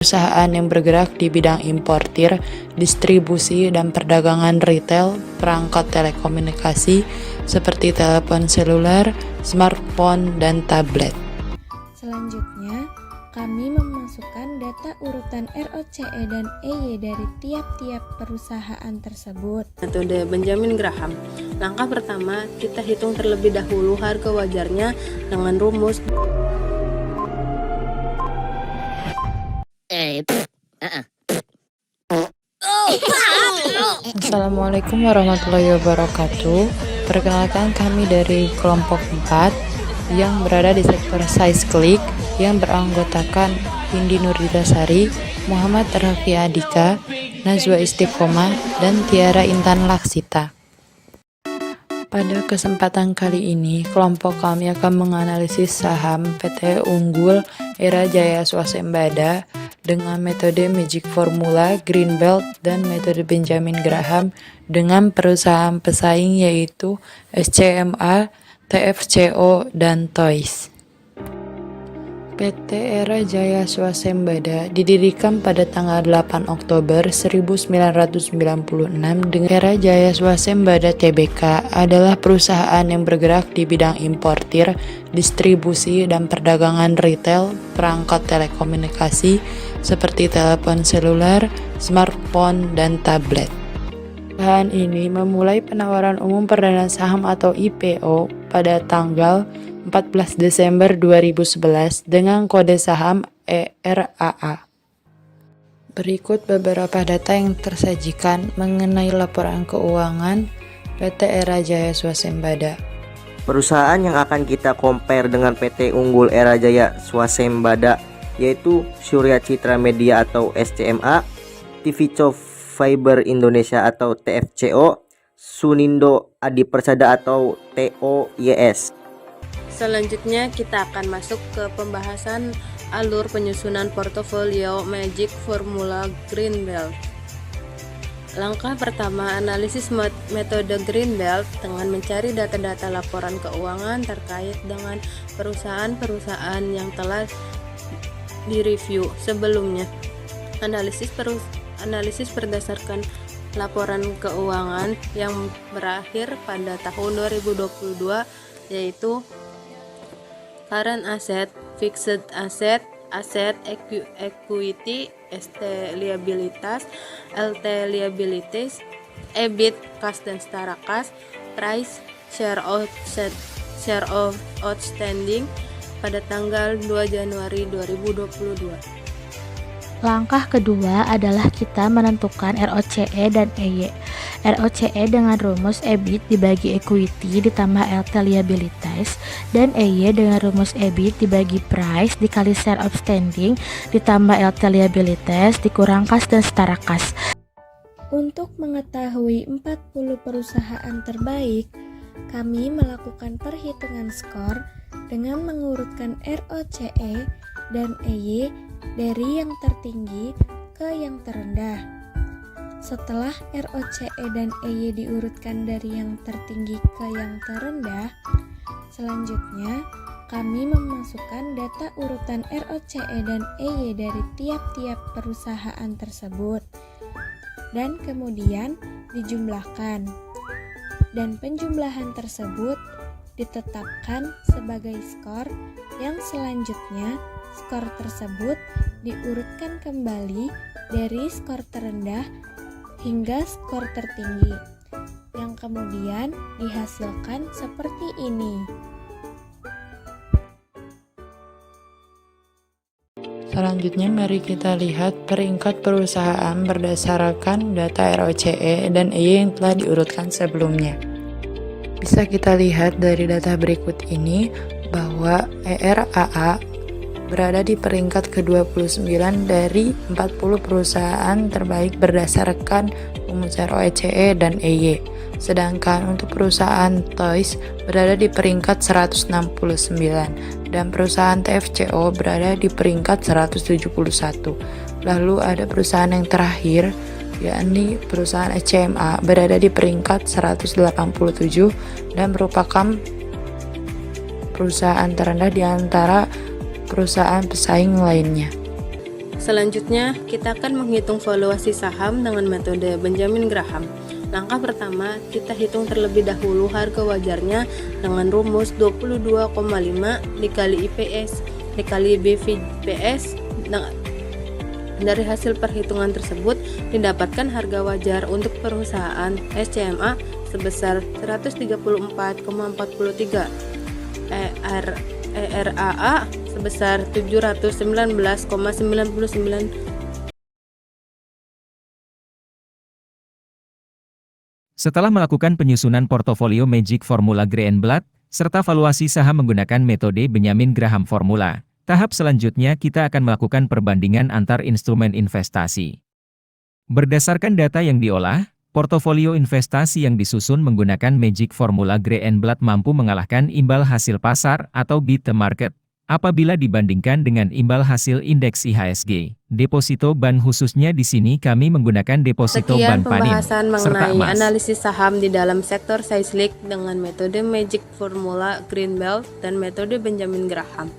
Perusahaan yang bergerak di bidang importir, distribusi, dan perdagangan retail perangkat telekomunikasi seperti telepon seluler, smartphone, dan tablet. Selanjutnya, kami memasukkan data urutan ROCE dan EY dari tiap-tiap perusahaan tersebut. Metode Benjamin Graham. Langkah pertama, kita hitung terlebih dahulu harga wajarnya dengan rumus Assalamualaikum warahmatullahi wabarakatuh. Perkenalkan, kami dari kelompok 4 yang berada di sektor Size Click yang beranggotakan Indi Nurditasari, Muhammad Raffi Adika, Najwa Istiqomah, dan Tiara Intan Laksita. Pada kesempatan kali ini, kelompok kami akan menganalisis saham PT Unggul Era Jaya Swasembada dengan metode Magic Formula, Greenbelt, dan metode Benjamin Graham dengan perusahaan pesaing yaitu SCMA, TFCO, dan Toys. PT Era Jaya Swasembada didirikan pada tanggal 8 Oktober 1996 dengan Era Jaya Swasembada Tbk adalah perusahaan yang bergerak di bidang importir, distribusi, dan perdagangan retail perangkat telekomunikasi seperti telepon seluler, smartphone, dan tablet. Perusahaan ini memulai penawaran umum perdana saham atau IPO pada tanggal 14 Desember 2011 dengan kode saham ERAA. Berikut beberapa data yang tersajikan mengenai laporan keuangan PT Era Jaya Swasembada. Perusahaan yang akan kita compare dengan PT Unggul Era Jaya Swasembada yaitu Surya Citra Media atau SCMA, TVCo Fiber Indonesia atau TFCO, Sunindo Adi Persada atau TOYS. Selanjutnya kita akan masuk ke pembahasan alur penyusunan portofolio Magic Formula Greenbelt. Langkah pertama, analisis metode Greenbelt dengan mencari data-data laporan keuangan terkait dengan perusahaan-perusahaan yang telah direview sebelumnya. Analisis berdasarkan laporan keuangan yang berakhir pada tahun 2022 yaitu current asset, fixed asset, asset equity, ST liabilitas, LT liabilities, EBIT, kas dan setara kas, price, share of outstanding pada tanggal 2 Januari 2022. Langkah kedua adalah kita menentukan ROCE dan EY. ROCE dengan rumus EBIT dibagi equity ditambah LT liabilities, dan EY dengan rumus EBIT dibagi price dikali share outstanding ditambah LT liabilities dikurang kas dan setara kas. Untuk mengetahui 40 perusahaan terbaik, kami melakukan perhitungan skor dengan mengurutkan ROCE dan EY dari yang tertinggi ke yang terendah. Setelah ROCE dan EY diurutkan dari yang tertinggi ke yang terendah, selanjutnya kami memasukkan data urutan ROCE dan EY dari tiap-tiap perusahaan tersebut dan kemudian dijumlahkan. Dan penjumlahan tersebut ditetapkan sebagai skor yang selanjutnya skor tersebut diurutkan kembali dari skor terendah hingga skor tertinggi, yang kemudian dihasilkan seperti ini. Selanjutnya mari kita lihat peringkat perusahaan berdasarkan data ROCE dan EY yang telah diurutkan sebelumnya. Bisa kita lihat dari data berikut ini bahwa ERAA berada di peringkat ke-29 dari 40 perusahaan terbaik berdasarkan rumus ROCE dan EY. Sedangkan untuk perusahaan Toys berada di peringkat 169 dan perusahaan TFCO berada di peringkat 171. Lalu ada perusahaan yang terakhir yakni perusahaan SCMA berada di peringkat 187 dan merupakan perusahaan terendah di antara perusahaan pesaing lainnya. Selanjutnya, kita akan menghitung valuasi saham dengan metode Benjamin Graham. Langkah pertama, kita hitung terlebih dahulu harga wajarnya dengan rumus 22,5 dikali IPS dikali BVPS. Dari hasil perhitungan tersebut, didapatkan harga wajar untuk perusahaan SCMA sebesar 134,43, ERAA sebesar 719,99. Setelah melakukan penyusunan portofolio Magic Formula Greenblatt, serta valuasi saham menggunakan metode Benjamin Graham Formula, tahap selanjutnya kita akan melakukan perbandingan antar instrumen investasi. Berdasarkan data yang diolah, portofolio investasi yang disusun menggunakan Magic Formula Greenblatt mampu mengalahkan imbal hasil pasar atau beat the market apabila dibandingkan dengan imbal hasil indeks IHSG. Deposito ban khususnya di sini kami menggunakan deposito ban Sekian panin pembahasan serta mengenai emas. analisis saham di dalam sektor seismik dengan metode Magic Formula Greenblatt dan metode Benjamin Graham.